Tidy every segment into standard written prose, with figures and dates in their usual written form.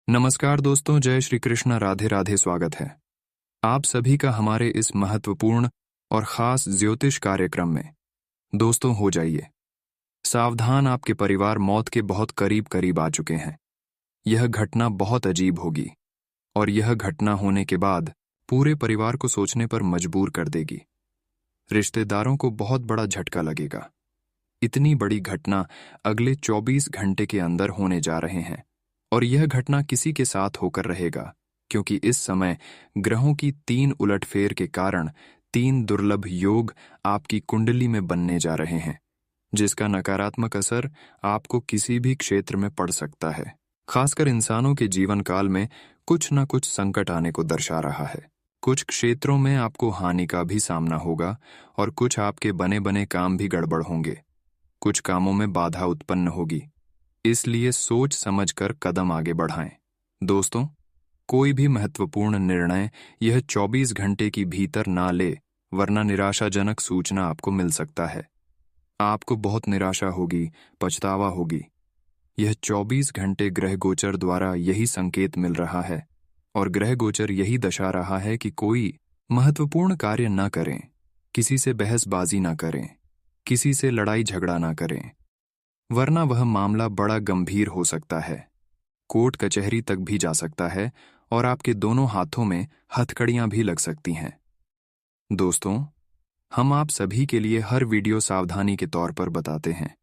नमस्कार दोस्तों, जय श्री कृष्ण, राधे राधे। स्वागत है आप सभी का हमारे इस महत्वपूर्ण और खास ज्योतिष कार्यक्रम में। दोस्तों, हो जाइए सावधान, आपके परिवार मौत के बहुत करीब करीब आ चुके हैं। यह घटना बहुत अजीब होगी और यह घटना होने के बाद पूरे परिवार को सोचने पर मजबूर कर देगी। रिश्तेदारों को बहुत बड़ा झटका लगेगा। इतनी बड़ी घटना अगले 24 घंटे के अंदर होने जा रहे हैं और यह घटना किसी के साथ होकर रहेगा, क्योंकि इस समय ग्रहों की 3 उलटफेर के कारण 3 दुर्लभ योग आपकी कुंडली में बनने जा रहे हैं, जिसका नकारात्मक असर आपको किसी भी क्षेत्र में पड़ सकता है। खासकर इंसानों के जीवन काल में कुछ न कुछ संकट आने को दर्शा रहा है। कुछ क्षेत्रों में आपको हानि का भी सामना होगा और कुछ आपके बने बने काम भी गड़बड़ होंगे। कुछ कामों में बाधा उत्पन्न होगी, इसलिए सोच समझकर कदम आगे बढ़ाएं। दोस्तों, कोई भी महत्वपूर्ण निर्णय यह 24 घंटे की भीतर ना ले, वरना निराशाजनक सूचना आपको मिल सकता है। आपको बहुत निराशा होगी, पछतावा होगी। यह 24 घंटे ग्रह गोचर द्वारा यही संकेत मिल रहा है और ग्रह गोचर यही दर्शा रहा है कि कोई महत्वपूर्ण कार्य न करें, किसी से बहसबाजी न करें, किसी से लड़ाई झगड़ा न करें, वरना वह मामला बड़ा गंभीर हो सकता है। कोर्ट कचहरी तक भी जा सकता है और आपके दोनों हाथों में हथकड़ियां भी लग सकती हैं। दोस्तों, हम आप सभी के लिए हर वीडियो सावधानी के तौर पर बताते हैं,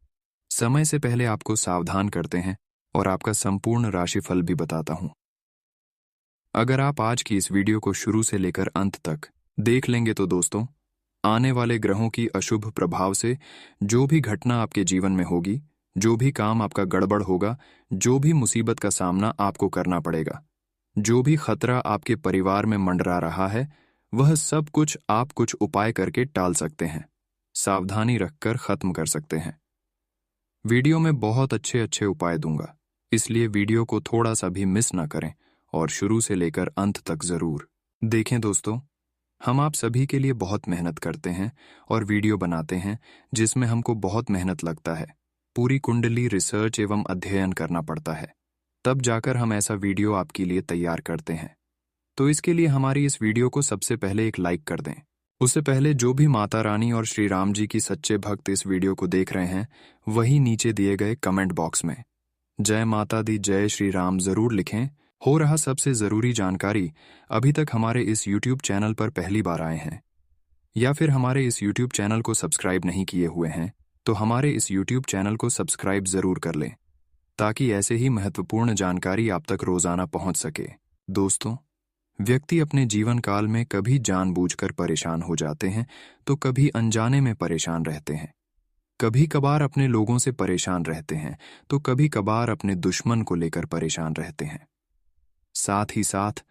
समय से पहले आपको सावधान करते हैं और आपका संपूर्ण राशिफल भी बताता हूं। अगर आप आज की इस वीडियो को शुरू से लेकर अंत तक देख लेंगे तो दोस्तों, आने वाले ग्रहों की अशुभ प्रभाव से जो भी घटना आपके जीवन में होगी, जो भी काम आपका गड़बड़ होगा, जो भी मुसीबत का सामना आपको करना पड़ेगा, जो भी खतरा आपके परिवार में मंडरा रहा है, वह सब कुछ आप कुछ उपाय करके टाल सकते हैं, सावधानी रखकर खत्म कर सकते हैं। वीडियो में बहुत अच्छे अच्छे उपाय दूंगा, इसलिए वीडियो को थोड़ा सा भी मिस ना करें और शुरू से लेकर अंत तक जरूर देखें। दोस्तों, हम आप सभी के लिए बहुत मेहनत करते हैं और वीडियो बनाते हैं, जिसमें हमको बहुत मेहनत लगता है। पूरी कुंडली रिसर्च एवं अध्ययन करना पड़ता है, तब जाकर हम ऐसा वीडियो आपके लिए तैयार करते हैं। तो इसके लिए हमारी इस वीडियो को सबसे पहले एक लाइक कर दें। उससे पहले जो भी माता रानी और श्री राम जी की सच्चे भक्त इस वीडियो को देख रहे हैं, वही नीचे दिए गए कमेंट बॉक्स में जय माता दी, जय श्री राम जरूर लिखें। हो रहा सबसे जरूरी जानकारी, अभी तक हमारे इस YouTube चैनल पर पहली बार आए हैं या फिर हमारे इस YouTube चैनल को सब्सक्राइब नहीं किए हुए हैं, तो हमारे इस YouTube चैनल को सब्सक्राइब जरूर कर लें, ताकि ऐसे ही महत्वपूर्ण जानकारी आप तक रोजाना पहुंच सके। दोस्तों, व्यक्ति अपने जीवन काल में कभी जानबूझकर परेशान हो जाते हैं तो कभी अनजाने में परेशान रहते हैं। कभी कभार अपने लोगों से परेशान रहते हैं तो कभी कभार अपने दुश्मन को लेकर परेशान रहते हैं। साथ ही साथ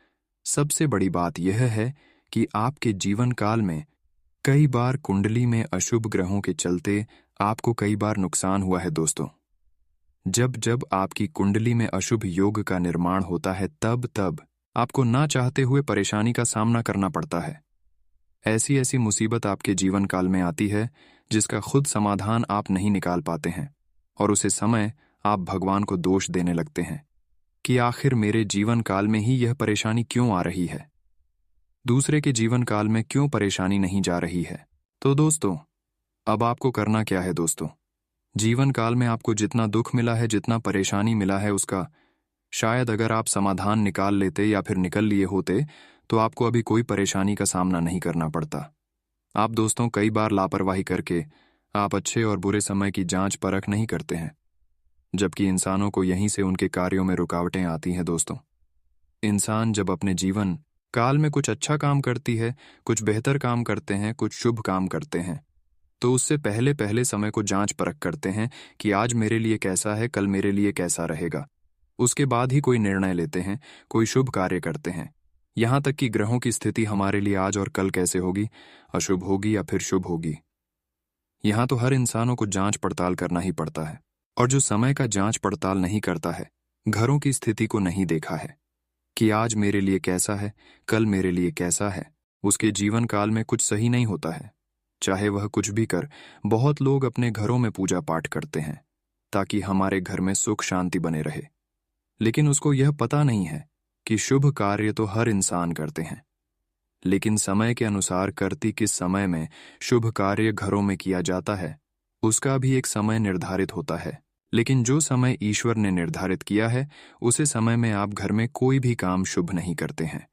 सबसे बड़ी बात यह है कि आपके जीवन काल में कई बार कुंडली में अशुभ ग्रहों के चलते आपको कई बार नुकसान हुआ है। दोस्तों, जब जब आपकी कुंडली में अशुभ योग का निर्माण होता है, तब तब आपको ना चाहते हुए परेशानी का सामना करना पड़ता है। ऐसी ऐसी मुसीबत आपके जीवन काल में आती है जिसका खुद समाधान आप नहीं निकाल पाते हैं और उसे समय आप भगवान को दोष देने लगते हैं कि आखिर मेरे जीवन काल में ही यह परेशानी क्यों आ रही है, दूसरे के जीवन काल में क्यों परेशानी नहीं जा रही है। तो दोस्तों, अब आपको करना क्या है? दोस्तों, जीवन काल में आपको जितना दुख मिला है, जितना परेशानी मिला है, उसका शायद अगर आप समाधान निकाल लेते या फिर निकल लिए होते तो आपको अभी कोई परेशानी का सामना नहीं करना पड़ता। आप दोस्तों, कई बार लापरवाही करके आप अच्छे और बुरे समय की जांच परख नहीं करते हैं, जबकि इंसानों को यहीं से उनके कार्यों में रुकावटें आती हैं। दोस्तों, इंसान जब अपने जीवन काल में कुछ अच्छा काम करती है, कुछ बेहतर काम करते हैं, कुछ शुभ काम करते हैं, तो उससे पहले पहले समय को जांच परख करते हैं कि आज मेरे लिए कैसा है, कल मेरे लिए कैसा रहेगा। उसके बाद ही कोई निर्णय लेते हैं, कोई शुभ कार्य करते हैं। यहां तक कि ग्रहों की स्थिति हमारे लिए आज और कल कैसे होगी, अशुभ होगी या फिर शुभ होगी, यहां तो हर इंसानों को जांच पड़ताल करना ही पड़ता है। और जो समय का जांच पड़ताल नहीं करता है, घरों की स्थिति को नहीं देखा है कि आज मेरे लिए कैसा है, कल मेरे लिए कैसा है, उसके जीवन काल में कुछ सही नहीं होता है, चाहे वह कुछ भी कर। बहुत लोग अपने घरों में पूजा पाठ करते हैं ताकि हमारे घर में सुख शांति बने रहे, लेकिन उसको यह पता नहीं है कि शुभ कार्य तो हर इंसान करते हैं, लेकिन समय के अनुसार करती किस समय में शुभ कार्य घरों में किया जाता है उसका भी एक समय निर्धारित होता है। लेकिन जो समय ईश्वर ने निर्धारित किया है उसे समय में आप घर में कोई भी काम शुभ नहीं करते हैं,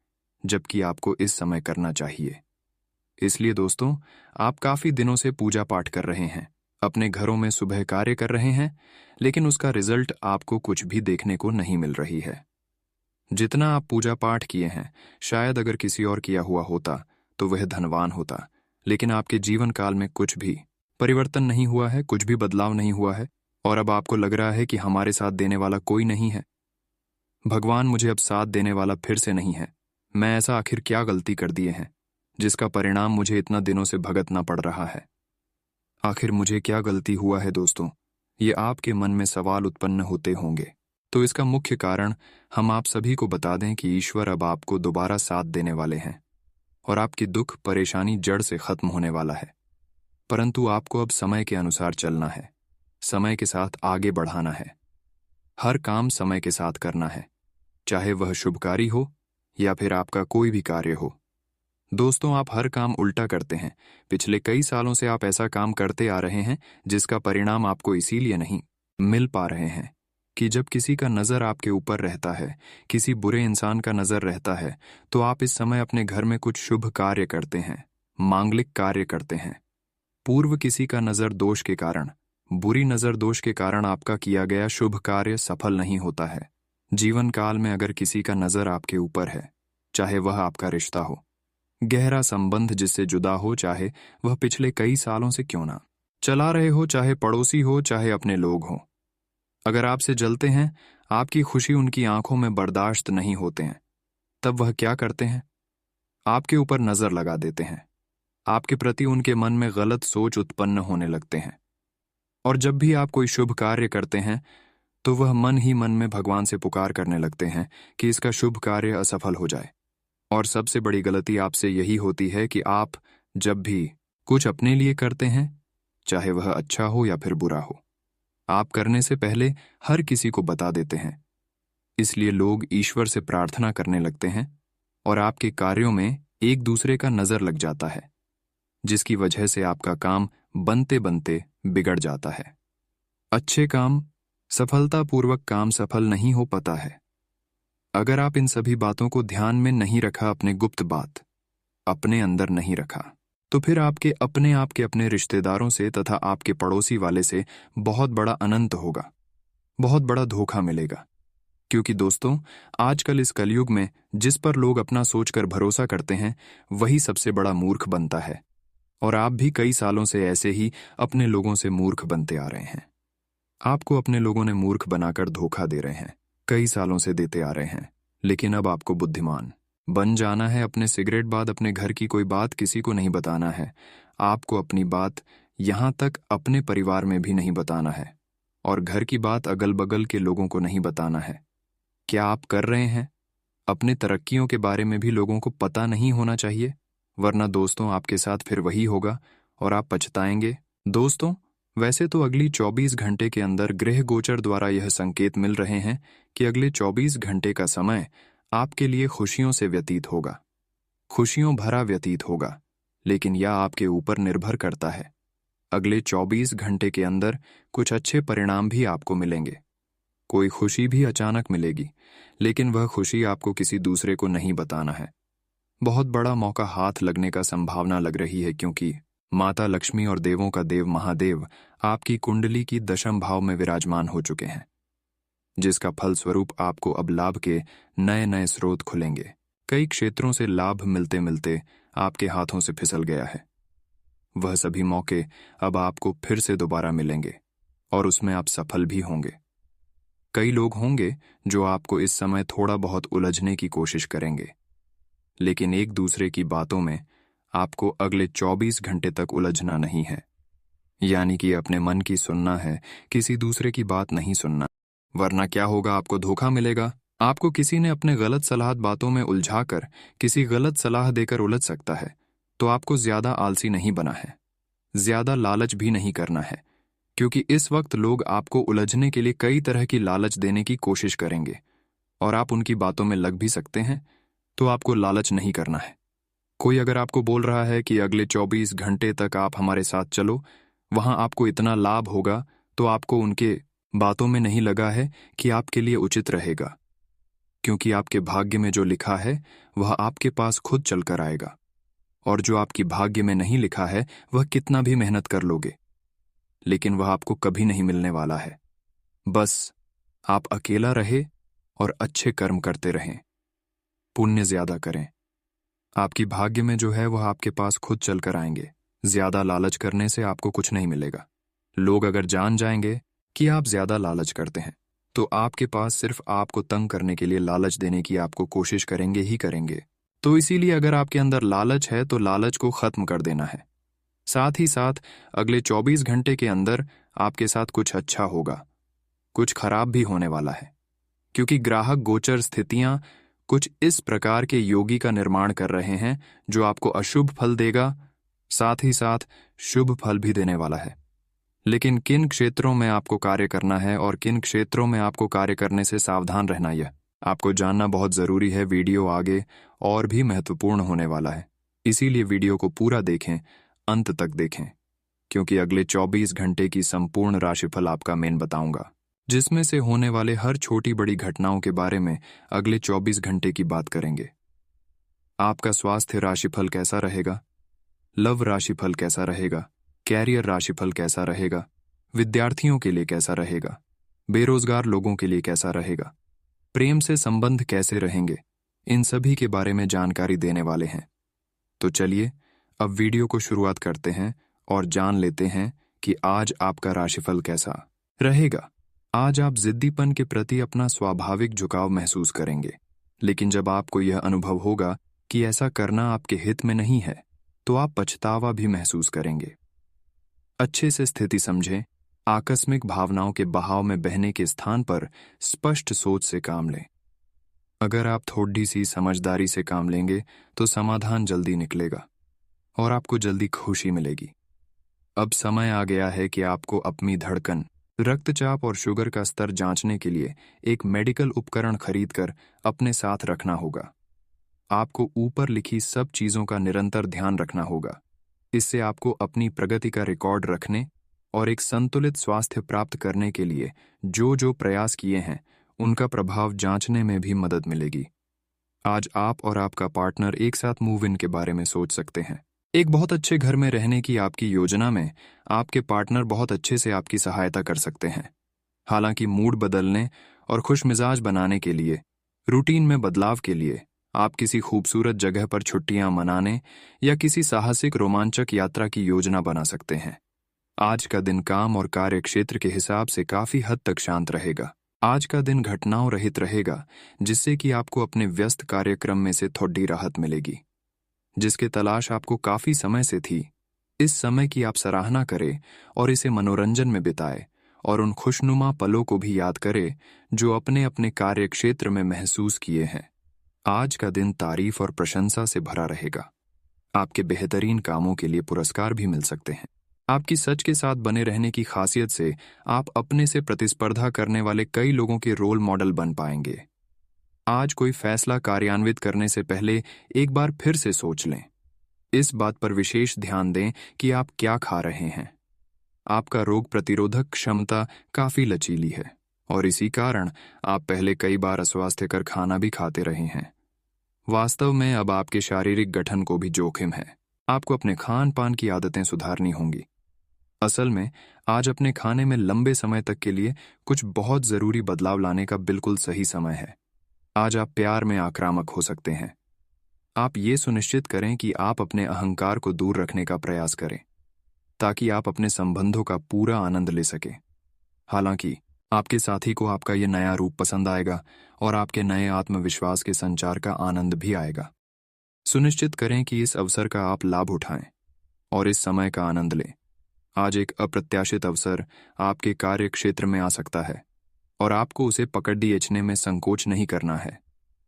जबकि आपको इस समय करना चाहिए। इसलिए दोस्तों, आप काफी दिनों से पूजा पाठ कर रहे हैं, अपने घरों में सुबह कार्य कर रहे हैं, लेकिन उसका रिजल्ट आपको कुछ भी देखने को नहीं मिल रही है। जितना आप पूजा पाठ किए हैं, शायद अगर किसी और किया हुआ होता तो वह धनवान होता, लेकिन आपके जीवन काल में कुछ भी परिवर्तन नहीं हुआ है, कुछ भी बदलाव नहीं हुआ है, और अब आपको लग रहा है कि हमारे साथ देने वाला कोई नहीं है। भगवान मुझे अब साथ देने वाला फिर से नहीं है। मैं ऐसा आखिर क्या गलती कर दिए हैं जिसका परिणाम मुझे इतना दिनों से भुगतना पड़ रहा है? आखिर मुझे क्या गलती हुआ है दोस्तों? ये आपके मन में सवाल उत्पन्न होते होंगे। तो इसका मुख्य कारण हम आप सभी को बता दें कि ईश्वर अब आपको दोबारा साथ देने वाले हैं और आपकी दुख परेशानी जड़ से खत्म होने वाला है। परंतु आपको अब समय के अनुसार चलना है, समय के साथ आगे बढ़ाना है। हर काम समय के साथ करना है, चाहे वह शुभकारी हो या फिर आपका कोई भी कार्य हो। दोस्तों, आप हर काम उल्टा करते हैं। पिछले कई सालों से आप ऐसा काम करते आ रहे हैं जिसका परिणाम आपको इसीलिए नहीं मिल पा रहे हैं कि जब किसी का नजर आपके ऊपर रहता है, किसी बुरे इंसान का नजर रहता है, तो आप इस समय अपने घर में कुछ शुभ कार्य करते हैं, मांगलिक कार्य करते हैं। पूर्व किसी का नजर दोष के कारण, बुरी नजर दोष के कारण आपका किया गया शुभ कार्य सफल नहीं होता है। जीवन काल में अगर किसी का नजर आपके ऊपर है, चाहे वह आपका रिश्ता हो, गहरा संबंध जिससे जुदा हो, चाहे वह पिछले कई सालों से क्यों ना चला रहे हो, चाहे पड़ोसी हो, चाहे अपने लोग हो, अगर आपसे जलते हैं, आपकी खुशी उनकी आंखों में बर्दाश्त नहीं होते हैं, तब वह क्या करते हैं? आपके ऊपर नजर लगा देते हैं। आपके प्रति उनके मन में गलत सोच उत्पन्न होने लगते हैं। और जब भी आप कोई शुभ कार्य करते हैं तो वह मन ही मन में भगवान से पुकार करने लगते हैं कि इसका शुभ कार्य असफल हो जाए। और सबसे बड़ी गलती आपसे यही होती है कि आप जब भी कुछ अपने लिए करते हैं, चाहे वह अच्छा हो या फिर बुरा हो, आप करने से पहले हर किसी को बता देते हैं। इसलिए लोग ईश्वर से प्रार्थना करने लगते हैं और आपके कार्यों में एक दूसरे का नजर लग जाता है, जिसकी वजह से आपका काम बनते बनते बिगड़ जाता है। अच्छे काम, सफलतापूर्वक काम सफल नहीं हो पाता है। अगर आप इन सभी बातों को ध्यान में नहीं रखा, अपने गुप्त बात अपने अंदर नहीं रखा, तो फिर आपके अपने रिश्तेदारों से तथा आपके पड़ोसी वाले से बहुत बड़ा अनंत होगा, बहुत बड़ा धोखा मिलेगा। क्योंकि दोस्तों, आजकल इस कलयुग में जिस पर लोग अपना सोचकर भरोसा करते हैं, वही सबसे बड़ा मूर्ख बनता है। और आप भी कई सालों से ऐसे ही अपने लोगों से मूर्ख बनते आ रहे हैं। आपको अपने लोगों ने मूर्ख बनाकर धोखा दे रहे हैं, कई सालों से देते आ रहे हैं। लेकिन अब आपको बुद्धिमान बन जाना है। अपने सिगरेट बाद अपने घर की कोई बात किसी को नहीं बताना है। आपको अपनी बात यहाँ तक अपने परिवार में भी नहीं बताना है, और घर की बात अगल बगल के लोगों को नहीं बताना है। क्या आप कर रहे हैं? अपने तरक्कियों के बारे में भी लोगों को पता नहीं होना चाहिए, वरना दोस्तों आपके साथ फिर वही होगा और आप पछताएंगे। दोस्तों, वैसे तो अगली 24 घंटे के अंदर ग्रह गोचर द्वारा यह संकेत मिल रहे हैं कि अगले 24 घंटे का समय आपके लिए खुशियों से व्यतीत होगा, खुशियों भरा व्यतीत होगा। लेकिन यह आपके ऊपर निर्भर करता है। अगले 24 घंटे के अंदर कुछ अच्छे परिणाम भी आपको मिलेंगे, कोई खुशी भी अचानक मिलेगी, लेकिन वह खुशी आपको किसी दूसरे को नहीं बताना है। बहुत बड़ा मौका हाथ लगने का संभावना लग रही है, क्योंकि माता लक्ष्मी और देवों का देव महादेव आपकी कुंडली की दशम भाव में विराजमान हो चुके हैं, जिसका फलस्वरूप आपको अब लाभ के नए नए स्रोत खुलेंगे। कई क्षेत्रों से लाभ मिलते मिलते आपके हाथों से फिसल गया है। वह सभी मौके अब आपको फिर से दोबारा मिलेंगे और उसमें आप सफल भी होंगे। कई लोग होंगे जो आपको इस समय थोड़ा बहुत उलझने की कोशिश करेंगे, लेकिन एक दूसरे की बातों में आपको अगले 24 घंटे तक उलझना नहीं है। यानी कि अपने मन की सुनना है, किसी दूसरे की बात नहीं सुनना। वरना क्या होगा? आपको धोखा मिलेगा। आपको किसी ने अपने गलत सलाह बातों में उलझाकर किसी गलत सलाह देकर उलझ सकता है। तो आपको ज्यादा आलसी नहीं बना है, ज्यादा लालच भी नहीं करना है, क्योंकि इस वक्त लोग आपको उलझने के लिए कई तरह की लालच देने की कोशिश करेंगे। और आप उनकी बातों में लग भी सकते हैं, तो आपको लालच नहीं करना है। कोई अगर आपको बोल रहा है कि अगले 24 घंटे तक आप हमारे साथ चलो, वहां आपको इतना लाभ होगा, तो आपको उनके बातों में नहीं लगा है कि आपके लिए उचित रहेगा, क्योंकि आपके भाग्य में जो लिखा है वह आपके पास खुद चलकर आएगा, और जो आपकी भाग्य में नहीं लिखा है वह कितना भी मेहनत कर लोगे, लेकिन वह आपको कभी नहीं मिलने वाला है। बस आप अकेला रहे और अच्छे कर्म करते रहें, पुण्य ज्यादा करें। आपकी भाग्य में जो है वह आपके पास खुद चलकर आएंगे। ज्यादा लालच करने से आपको कुछ नहीं मिलेगा। लोग अगर जान जाएंगे कि आप ज्यादा लालच करते हैं, तो आपके पास सिर्फ आपको तंग करने के लिए लालच देने की आपको कोशिश करेंगे ही करेंगे। तो इसीलिए अगर आपके अंदर लालच है तो लालच को खत्म कर देना है। साथ ही साथ अगले 24 घंटे के अंदर आपके साथ कुछ अच्छा होगा, कुछ खराब भी होने वाला है, क्योंकि ग्राहक गोचर स्थितियां कुछ इस प्रकार के योगी का निर्माण कर रहे हैं जो आपको अशुभ फल देगा, साथ ही साथ शुभ फल भी देने वाला है। लेकिन किन क्षेत्रों में आपको कार्य करना है और किन क्षेत्रों में आपको कार्य करने से सावधान रहना, यह आपको जानना बहुत जरूरी है। वीडियो आगे और भी महत्वपूर्ण होने वाला है, इसीलिए वीडियो को पूरा देखें, अंत तक देखें, क्योंकि अगले 24 घंटे की संपूर्ण राशिफल आपका मैं बताऊंगा, जिसमें से होने वाले हर छोटी बड़ी घटनाओं के बारे में अगले 24 घंटे की बात करेंगे। आपका स्वास्थ्य राशिफल कैसा रहेगा, लव राशिफल कैसा रहेगा, कैरियर राशिफल कैसा रहेगा, विद्यार्थियों के लिए कैसा रहेगा, बेरोजगार लोगों के लिए कैसा रहेगा, प्रेम से संबंध कैसे रहेंगे, इन सभी के बारे में जानकारी देने वाले हैं। तो चलिए अब वीडियो को शुरुआत करते हैं और जान लेते हैं कि आज आपका राशिफल कैसा रहेगा। आज आप जिद्दीपन के प्रति अपना स्वाभाविक झुकाव महसूस करेंगे, लेकिन जब आपको यह अनुभव होगा कि ऐसा करना आपके हित में नहीं है, तो आप पछतावा भी महसूस करेंगे। अच्छे से स्थिति समझें, आकस्मिक भावनाओं के बहाव में बहने के स्थान पर स्पष्ट सोच से काम लें। अगर आप थोड़ी सी समझदारी से काम लेंगे तो समाधान जल्दी निकलेगा और आपको जल्दी खुशी मिलेगी। अब समय आ गया है कि आपको अपनी धड़कन, रक्तचाप और शुगर का स्तर जांचने के लिए एक मेडिकल उपकरण खरीदकर अपने साथ रखना होगा। आपको ऊपर लिखी सब चीजों का निरंतर ध्यान रखना होगा। इससे आपको अपनी प्रगति का रिकॉर्ड रखने और एक संतुलित स्वास्थ्य प्राप्त करने के लिए जो जो प्रयास किए हैं उनका प्रभाव जांचने में भी मदद मिलेगी। आज आप और आपका पार्टनर एक साथ मूव इन के बारे में सोच सकते हैं। एक बहुत अच्छे घर में रहने की आपकी योजना में आपके पार्टनर बहुत अच्छे से आपकी सहायता कर सकते हैं। हालांकि मूड बदलने और खुश मिजाज बनाने के लिए, रूटीन में बदलाव के लिए आप किसी खूबसूरत जगह पर छुट्टियां मनाने या किसी साहसिक रोमांचक यात्रा की योजना बना सकते हैं। आज का दिन काम और कार्य क्षेत्र के हिसाब से काफी हद तक शांत रहेगा। आज का दिन घटनाओं रहित रहेगा, जिससे कि आपको अपने व्यस्त कार्यक्रम में से थोड़ी राहत मिलेगी, जिसके तलाश आपको काफी समय से थी। इस समय की आप सराहना करें और इसे मनोरंजन में बिताए और उन खुशनुमा पलों को भी याद करें जो अपने अपने कार्य क्षेत्र में महसूस किए हैं। आज का दिन तारीफ और प्रशंसा से भरा रहेगा। आपके बेहतरीन कामों के लिए पुरस्कार भी मिल सकते हैं। आपकी सच के साथ बने रहने की खासियत से आप अपने से प्रतिस्पर्धा करने वाले कई लोगों के रोल मॉडल बन पाएंगे। आज कोई फैसला कार्यान्वित करने से पहले एक बार फिर से सोच लें। इस बात पर विशेष ध्यान दें कि आप क्या खा रहे हैं। आपका रोग प्रतिरोधक क्षमता काफी लचीली है और इसी कारण आप पहले कई बार अस्वास्थ्यकर खाना भी खाते रहे हैं। वास्तव में अब आपके शारीरिक गठन को भी जोखिम है। आपको अपने खान पान की आदतें सुधारनी होंगी। असल में आज अपने खाने में लंबे समय तक के लिए कुछ बहुत जरूरी बदलाव लाने का बिल्कुल सही समय है। आज आप प्यार में आक्रामक हो सकते हैं। आप ये सुनिश्चित करें कि आप अपने अहंकार को दूर रखने का प्रयास करें, ताकि आप अपने संबंधों का पूरा आनंद ले सकें। हालांकि आपके साथी को आपका ये नया रूप पसंद आएगा और आपके नए आत्मविश्वास के संचार का आनंद भी आएगा। सुनिश्चित करें कि इस अवसर का आप लाभ उठाएं और इस समय का आनंद लें। आज एक अप्रत्याशित अवसर आपके कार्य क्षेत्र में आ सकता है और आपको उसे पकड़ने में संकोच नहीं करना है।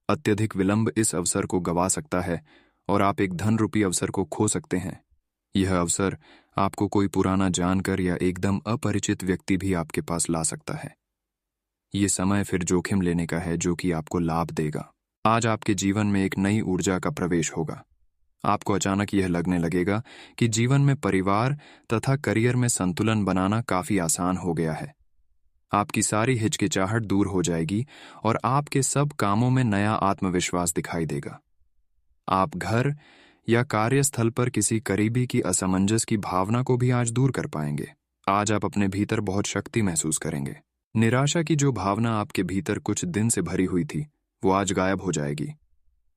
अत्यधिक विलंब इस अवसर को गंवा सकता है और आप एक धन रूपी अवसर को खो सकते हैं। यह अवसर आपको कोई पुराना जानकर या एकदम अपरिचित व्यक्ति भी आपके पास ला सकता है। ये समय फिर जोखिम लेने का है जो कि आपको लाभ देगा। आज आपके जीवन में एक नई ऊर्जा का प्रवेश होगा। आपको अचानक यह लगने लगेगा कि जीवन में परिवार तथा करियर में संतुलन बनाना काफी आसान हो गया है। आपकी सारी हिचकिचाहट दूर हो जाएगी और आपके सब कामों में नया आत्मविश्वास दिखाई देगा। आप घर या कार्यस्थल पर किसी करीबी की असमंजस की भावना को भी आज दूर कर पाएंगे। आज आप अपने भीतर बहुत शक्ति महसूस करेंगे। निराशा की जो भावना आपके भीतर कुछ दिन से भरी हुई थी, वो आज गायब हो जाएगी।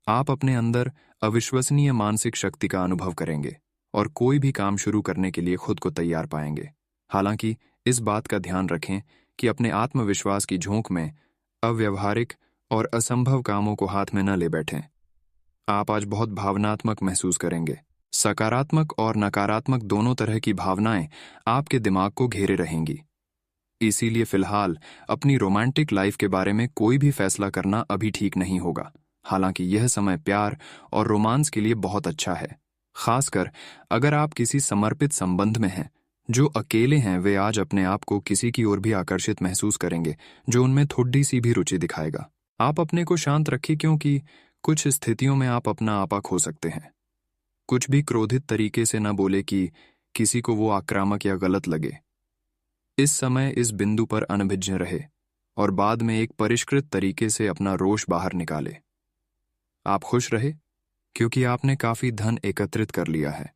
आप अपने अंदर अविश्वसनीय मानसिक शक्ति का अनुभव करेंगे और कोई भी काम शुरू करने के लिए खुद को तैयार पाएंगे। हालांकि इस बात का ध्यान रखें कि अपने आत्मविश्वास की झोंक में अव्यवहारिक और असंभव कामों को हाथ में न ले बैठें। आप आज बहुत भावनात्मक महसूस करेंगे। सकारात्मक और नकारात्मक दोनों तरह की भावनाएं आपके दिमाग को घेरे रहेंगी। इसीलिए फिलहाल अपनी रोमांटिक लाइफ के बारे में कोई भी फैसला करना अभी ठीक नहीं होगा। हालांकि यह समय प्यार और रोमांस के लिए बहुत अच्छा है, खासकर अगर आप किसी समर्पित संबंध में हैं। जो अकेले हैं वे आज अपने आप को किसी की ओर भी आकर्षित महसूस करेंगे जो उनमें थोड़ी सी भी रुचि दिखाएगा। आप अपने को शांत रखिए, क्योंकि कुछ स्थितियों में आप अपना आपा खो सकते हैं। कुछ भी क्रोधित तरीके से न बोले कि किसी को वो आक्रामक या गलत लगे। इस समय इस बिंदु पर अनभिज्ञ रहे और बाद में एक परिष्कृत तरीके से अपना रोष बाहर निकाले। आप खुश रहे क्योंकि आपने काफी धन एकत्रित कर लिया है,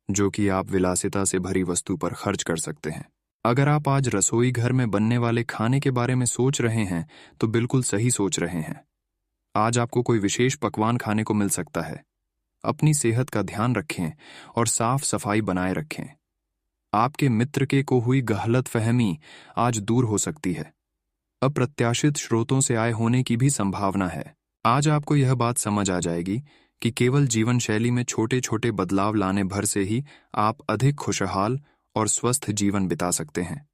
जो कि आप विलासिता से भरी वस्तु पर खर्च कर सकते हैं। अगर आप आज रसोई घर में बनने वाले खाने के बारे में सोच रहे हैं तो बिल्कुल सही सोच रहे हैं। आज आपको कोई विशेष पकवान खाने को मिल सकता है। अपनी सेहत का ध्यान रखें और साफ सफाई बनाए रखें। आपके मित्र के को हुई गलतफहमी आज दूर हो सकती है। अप्रत्याशित स्रोतों से आय होने की भी संभावना है। आज आपको यह बात समझ आ जाएगी कि केवल जीवन शैली में छोटे छोटे बदलाव लाने भर से ही आप अधिक खुशहाल और स्वस्थ जीवन बिता सकते हैं।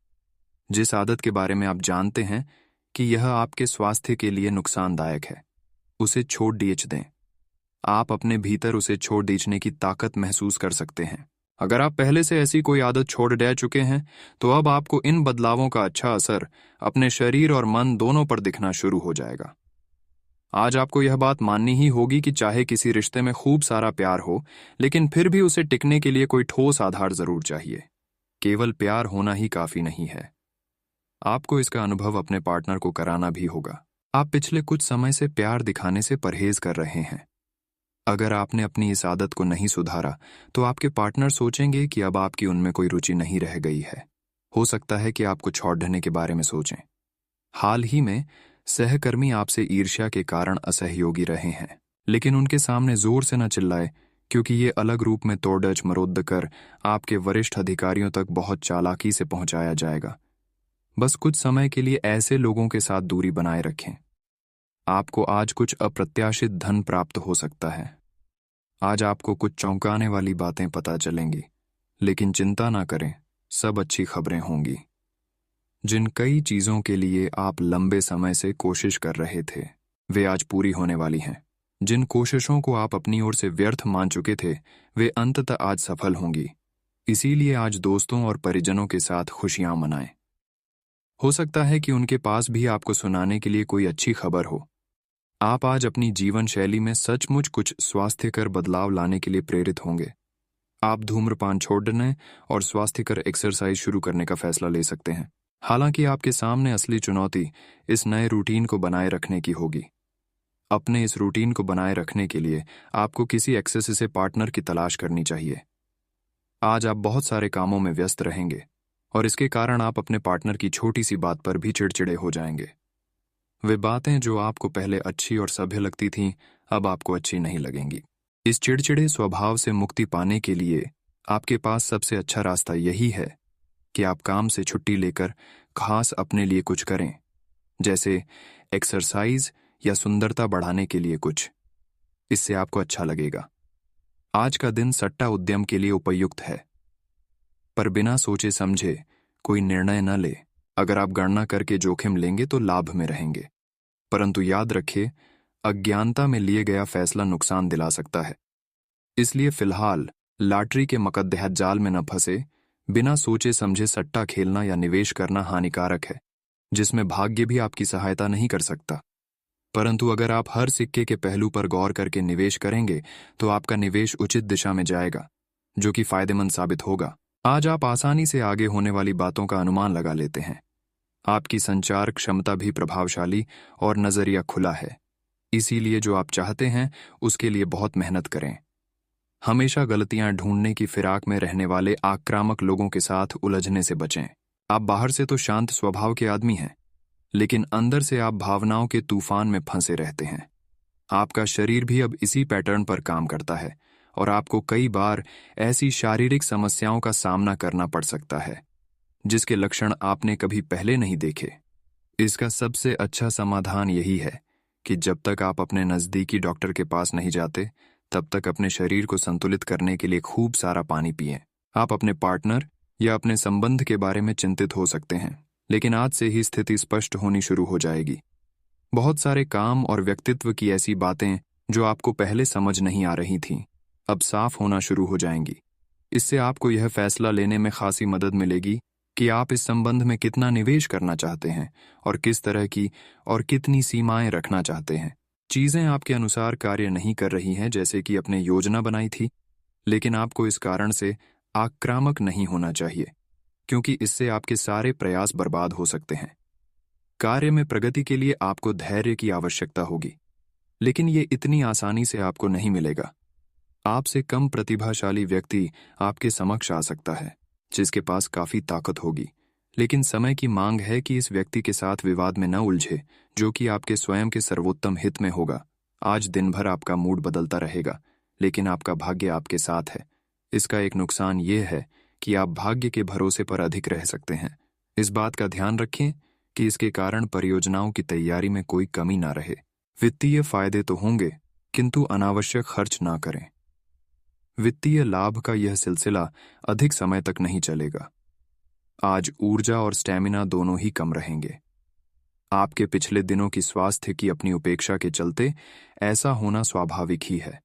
जिस आदत के बारे में आप जानते हैं कि यह आपके स्वास्थ्य के लिए नुकसानदायक है, उसे छोड़ दीच दें। आप अपने भीतर उसे छोड़ दीचने की ताकत महसूस कर सकते हैं। अगर आप पहले से ऐसी कोई आदत छोड़ दे चुके हैं तो अब आपको इन बदलावों का अच्छा असर अपने शरीर और मन दोनों पर दिखना शुरू हो जाएगा। आज आपको यह बात माननी ही होगी कि चाहे किसी रिश्ते में खूब सारा प्यार हो, लेकिन फिर भी उसे टिकने के लिए कोई ठोस आधार जरूर चाहिए। केवल प्यार होना ही काफी नहीं है, आपको इसका अनुभव अपने पार्टनर को कराना भी होगा। आप पिछले कुछ समय से प्यार दिखाने से परहेज कर रहे हैं। अगर आपने अपनी इस आदत को नहीं सुधारा तो आपके पार्टनर सोचेंगे कि अब आपकी उनमें कोई रुचि नहीं रह गई है। हो सकता है कि आप कुछ छोड़ने के बारे में सोचें। हाल ही में सहकर्मी आपसे ईर्ष्या के कारण असहयोगी रहे हैं, लेकिन उनके सामने जोर से न चिल्लाए, क्योंकि ये अलग रूप में तोड़च मरोड़ कर आपके वरिष्ठ अधिकारियों तक बहुत चालाकी से पहुंचाया जाएगा। बस कुछ समय के लिए ऐसे लोगों के साथ दूरी बनाए रखें। आपको आज कुछ अप्रत्याशित धन प्राप्त हो सकता है। आज आपको कुछ चौंकाने वाली बातें पता चलेंगी, लेकिन चिंता ना करें, सब अच्छी खबरें होंगी। जिन कई चीजों के लिए आप लंबे समय से कोशिश कर रहे थे, वे आज पूरी होने वाली हैं। जिन कोशिशों को आप अपनी ओर से व्यर्थ मान चुके थे, वे अंततः आज सफल होंगी। इसीलिए आज दोस्तों और परिजनों के साथ खुशियां मनाएं। हो सकता है कि उनके पास भी आपको सुनाने के लिए कोई अच्छी खबर हो। आप आज अपनी जीवन शैली में सचमुच कुछ स्वास्थ्यकर बदलाव लाने के लिए प्रेरित होंगे। आप धूम्रपान छोड़ने और स्वास्थ्यकर एक्सरसाइज शुरू करने का फैसला ले सकते हैं। हालांकि आपके सामने असली चुनौती इस नए रूटीन को बनाए रखने की होगी। अपने इस रूटीन को बनाए रखने के लिए आपको किसी एक्सेस से पार्टनर की तलाश करनी चाहिए। आज आप बहुत सारे कामों में व्यस्त रहेंगे और इसके कारण आप अपने पार्टनर की छोटी सी बात पर भी चिड़चिड़े हो जाएंगे। वे बातें जो आपको पहले अच्छी और सभ्य लगती थीं, अब आपको अच्छी नहीं लगेंगी। इस चिड़चिड़े स्वभाव से मुक्ति पाने के लिए आपके पास सबसे अच्छा रास्ता यही है कि आप काम से छुट्टी लेकर खास अपने लिए कुछ करें, जैसे एक्सरसाइज या सुंदरता बढ़ाने के लिए कुछ। इससे आपको अच्छा लगेगा। आज का दिन सट्टा उद्यम के लिए उपयुक्त है, पर बिना सोचे समझे कोई निर्णय न ले। अगर आप गणना करके जोखिम लेंगे तो लाभ में रहेंगे, परंतु याद रखिए, अज्ञानता में लिए गया फैसला नुकसान दिला सकता है। इसलिए फिलहाल लॉटरी के मकद्दह जाल में न फंसे। बिना सोचे समझे सट्टा खेलना या निवेश करना हानिकारक है। जिसमें भाग्य भी आपकी सहायता नहीं कर सकता। परंतु अगर आप हर सिक्के के पहलू पर गौर करके निवेश करेंगे तो आपका निवेश उचित दिशा में जाएगा, जो कि फायदेमंद साबित होगा। आज आप आसानी से आगे होने वाली बातों का अनुमान लगा लेते हैं। आपकी संचार क्षमता भी प्रभावशाली और नजरिया खुला है। इसीलिए जो आप चाहते हैं उसके लिए बहुत मेहनत करें। हमेशा गलतियां ढूंढने की फिराक में रहने वाले आक्रामक लोगों के साथ उलझने से बचें। आप बाहर से तो शांत स्वभाव के आदमी हैं, लेकिन अंदर से आप भावनाओं के तूफान में फंसे रहते हैं। आपका शरीर भी अब इसी पैटर्न पर काम करता है और आपको कई बार ऐसी शारीरिक समस्याओं का सामना करना पड़ सकता है जिसके लक्षण आपने कभी पहले नहीं देखे। इसका सबसे अच्छा समाधान यही है कि जब तक आप अपने नज़दीकी डॉक्टर के पास नहीं जाते, तब तक अपने शरीर को संतुलित करने के लिए खूब सारा पानी पिएं। आप अपने पार्टनर या अपने संबंध के बारे में चिंतित हो सकते हैं, लेकिन आज से ही स्थिति स्पष्ट होनी शुरू हो जाएगी। बहुत सारे काम और व्यक्तित्व की ऐसी बातें जो आपको पहले समझ नहीं आ रही थीं, अब साफ होना शुरू हो जाएंगी। इससे आपको यह फैसला लेने में खासी मदद मिलेगी कि आप इस संबंध में कितना निवेश करना चाहते हैं और किस तरह की और कितनी सीमाएं रखना चाहते हैं। चीजें आपके अनुसार कार्य नहीं कर रही हैं जैसे कि आपने योजना बनाई थी, लेकिन आपको इस कारण से आक्रामक नहीं होना चाहिए, क्योंकि इससे आपके सारे प्रयास बर्बाद हो सकते हैं। कार्य में प्रगति के लिए आपको धैर्य की आवश्यकता होगी, लेकिन ये इतनी आसानी से आपको नहीं मिलेगा। आपसे कम प्रतिभाशाली व्यक्ति आपके समक्ष आ सकता है, जिसके पास काफी ताकत होगी, लेकिन समय की मांग है कि इस व्यक्ति के साथ विवाद में न उलझे, जो कि आपके स्वयं के सर्वोत्तम हित में होगा। आज दिन भर आपका मूड बदलता रहेगा, लेकिन आपका भाग्य आपके साथ है। इसका एक नुकसान यह है कि आप भाग्य के भरोसे पर अधिक रह सकते हैं। इस बात का ध्यान रखें कि इसके कारण परियोजनाओं की तैयारी में कोई कमी ना रहे। वित्तीय फायदे तो होंगे, किंतु अनावश्यक खर्च ना करें। वित्तीय लाभ का यह सिलसिला अधिक समय तक नहीं चलेगा। आज ऊर्जा और स्टैमिना दोनों ही कम रहेंगे। आपके पिछले दिनों की स्वास्थ्य की अपनी उपेक्षा के चलते ऐसा होना स्वाभाविक ही है।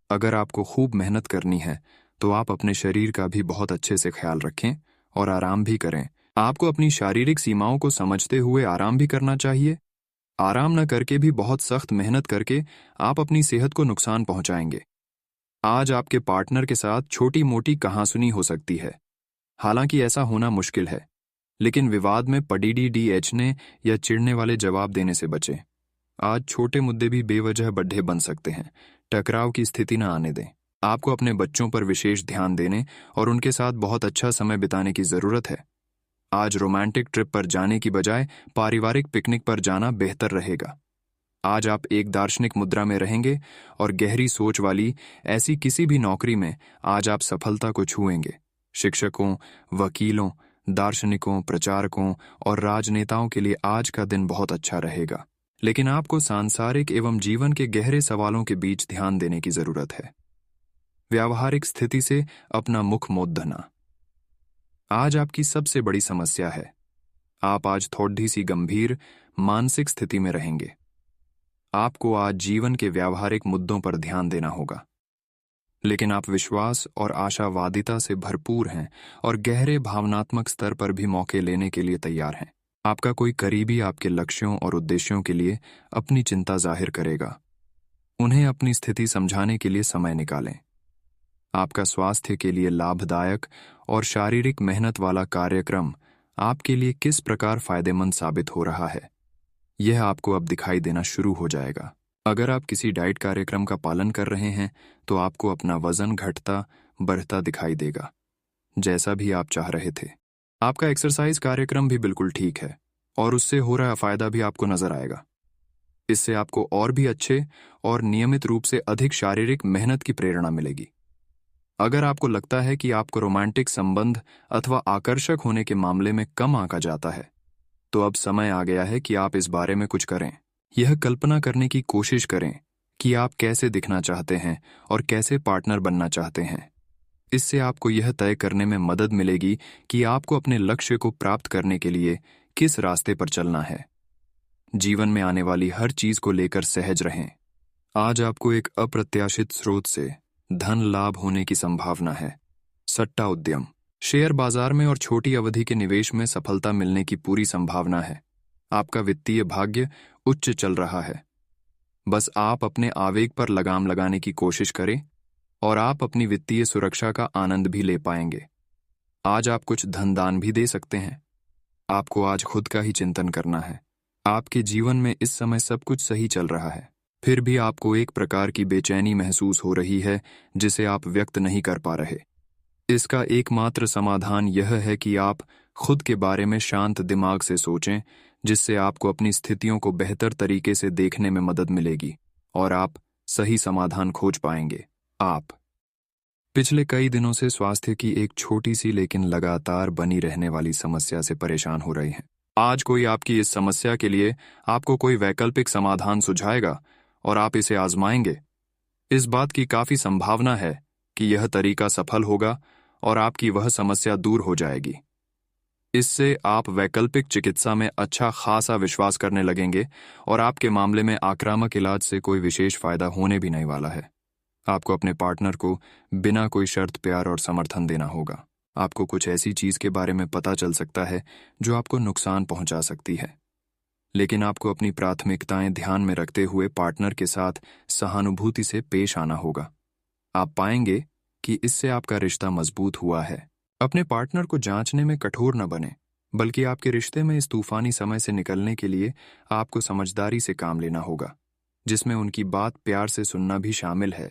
अगर आपको खूब मेहनत करनी है तो आप अपने शरीर का भी बहुत अच्छे से ख्याल रखें और आराम भी करें। आपको अपनी शारीरिक सीमाओं को समझते हुए आराम भी करना चाहिए। आराम न करके भी बहुत सख्त मेहनत करके आप अपनी सेहत को नुकसान पहुंचाएंगे। आज आपके पार्टनर के साथ छोटी मोटी कहासुनी हो सकती है, हालांकि ऐसा होना मुश्किल है, लेकिन विवाद में पड़ीडीएचने या चिढ़ने वाले जवाब देने से बचें। आज छोटे मुद्दे भी बेवजह बड्ढे बन सकते हैं। टकराव की स्थिति न आने दें। आपको अपने बच्चों पर विशेष ध्यान देने और उनके साथ बहुत अच्छा समय बिताने की जरूरत है। आज रोमांटिक ट्रिप पर जाने की बजाय पारिवारिक पिकनिक पर जाना बेहतर रहेगा। आज आप एक दार्शनिक मुद्रा में रहेंगे और गहरी सोच वाली ऐसी किसी भी नौकरी में आज आप सफलता को छुएंगे। शिक्षकों, वकीलों, दार्शनिकों, प्रचारकों और राजनेताओं के लिए आज का दिन बहुत अच्छा रहेगा, लेकिन आपको सांसारिक एवं जीवन के गहरे सवालों के बीच ध्यान देने की जरूरत है। व्यावहारिक स्थिति से अपना मुख मोड़ देना आज आपकी सबसे बड़ी समस्या है। आप आज थोड़ी सी गंभीर मानसिक स्थिति में रहेंगे। आपको आज जीवन के व्यावहारिक मुद्दों पर ध्यान देना होगा, लेकिन आप विश्वास और आशावादिता से भरपूर हैं और गहरे भावनात्मक स्तर पर भी मौके लेने के लिए तैयार हैं। आपका कोई करीबी आपके लक्ष्यों और उद्देश्यों के लिए अपनी चिंता जाहिर करेगा। उन्हें अपनी स्थिति समझाने के लिए समय निकालें। आपका स्वास्थ्य के लिए लाभदायक और शारीरिक मेहनत वाला कार्यक्रम आपके लिए किस प्रकार फायदेमंद साबित हो रहा है, यह आपको अब दिखाई देना शुरू हो जाएगा। अगर आप किसी डाइट कार्यक्रम का पालन कर रहे हैं तो आपको अपना वजन घटता बढ़ता दिखाई देगा, जैसा भी आप चाह रहे थे। आपका एक्सरसाइज कार्यक्रम भी बिल्कुल ठीक है और उससे हो रहा फायदा भी आपको नजर आएगा। इससे आपको और भी अच्छे और नियमित रूप से अधिक शारीरिक मेहनत की प्रेरणा मिलेगी। अगर आपको लगता है कि आपको रोमांटिक संबंध अथवा आकर्षक होने के मामले में कम आंका जाता है, तो अब समय आ गया है कि आप इस बारे में कुछ करें। यह कल्पना करने की कोशिश करें कि आप कैसे दिखना चाहते हैं और कैसे पार्टनर बनना चाहते हैं। इससे आपको यह तय करने में मदद मिलेगी कि आपको अपने लक्ष्य को प्राप्त करने के लिए किस रास्ते पर चलना है। जीवन में आने वाली हर चीज को लेकर सहज रहें। आज आपको एक अप्रत्याशित स्रोत से धन लाभ होने की संभावना है। सट्टा उद्यम, शेयर बाजार में और छोटी अवधि के निवेश में सफलता मिलने की पूरी संभावना है। आपका वित्तीय भाग्य उच्च चल रहा है। बस आप अपने आवेग पर लगाम लगाने की कोशिश करें और आप अपनी वित्तीय सुरक्षा का आनंद भी ले पाएंगे। आज आप कुछ धन दान भी दे सकते हैं। आपको आज खुद का ही चिंतन करना है। आपके जीवन में इस समय सब कुछ सही चल रहा है, फिर भी आपको एक प्रकार की बेचैनी महसूस हो रही है जिसे आप व्यक्त नहीं कर पा रहे। इसका एकमात्र समाधान यह है कि आप खुद के बारे में शांत दिमाग से सोचें, जिससे आपको अपनी स्थितियों को बेहतर तरीके से देखने में मदद मिलेगी और आप सही समाधान खोज पाएंगे। आप पिछले कई दिनों से स्वास्थ्य की एक छोटी सी लेकिन लगातार बनी रहने वाली समस्या से परेशान हो रहे हैं। आज कोई आपकी इस समस्या के लिए आपको कोई वैकल्पिक समाधान सुझाएगा और आप इसे आजमाएंगे। इस बात की काफी संभावना है कि यह तरीका सफल होगा और आपकी वह समस्या दूर हो जाएगी। इससे आप वैकल्पिक चिकित्सा में अच्छा खासा विश्वास करने लगेंगे और आपके मामले में आक्रामक इलाज से कोई विशेष फायदा होने भी नहीं वाला है। आपको अपने पार्टनर को बिना कोई शर्त प्यार और समर्थन देना होगा। आपको कुछ ऐसी चीज के बारे में पता चल सकता है जो आपको नुकसान पहुंचा सकती है, लेकिन आपको अपनी प्राथमिकताएं ध्यान में रखते हुए पार्टनर के साथ सहानुभूति से पेश आना होगा। आप पाएंगे कि इससे आपका रिश्ता मजबूत हुआ है। अपने पार्टनर को जांचने में कठोर न बने, बल्कि आपके रिश्ते में इस तूफानी समय से निकलने के लिए आपको समझदारी से काम लेना होगा, जिसमें उनकी बात प्यार से सुनना भी शामिल है।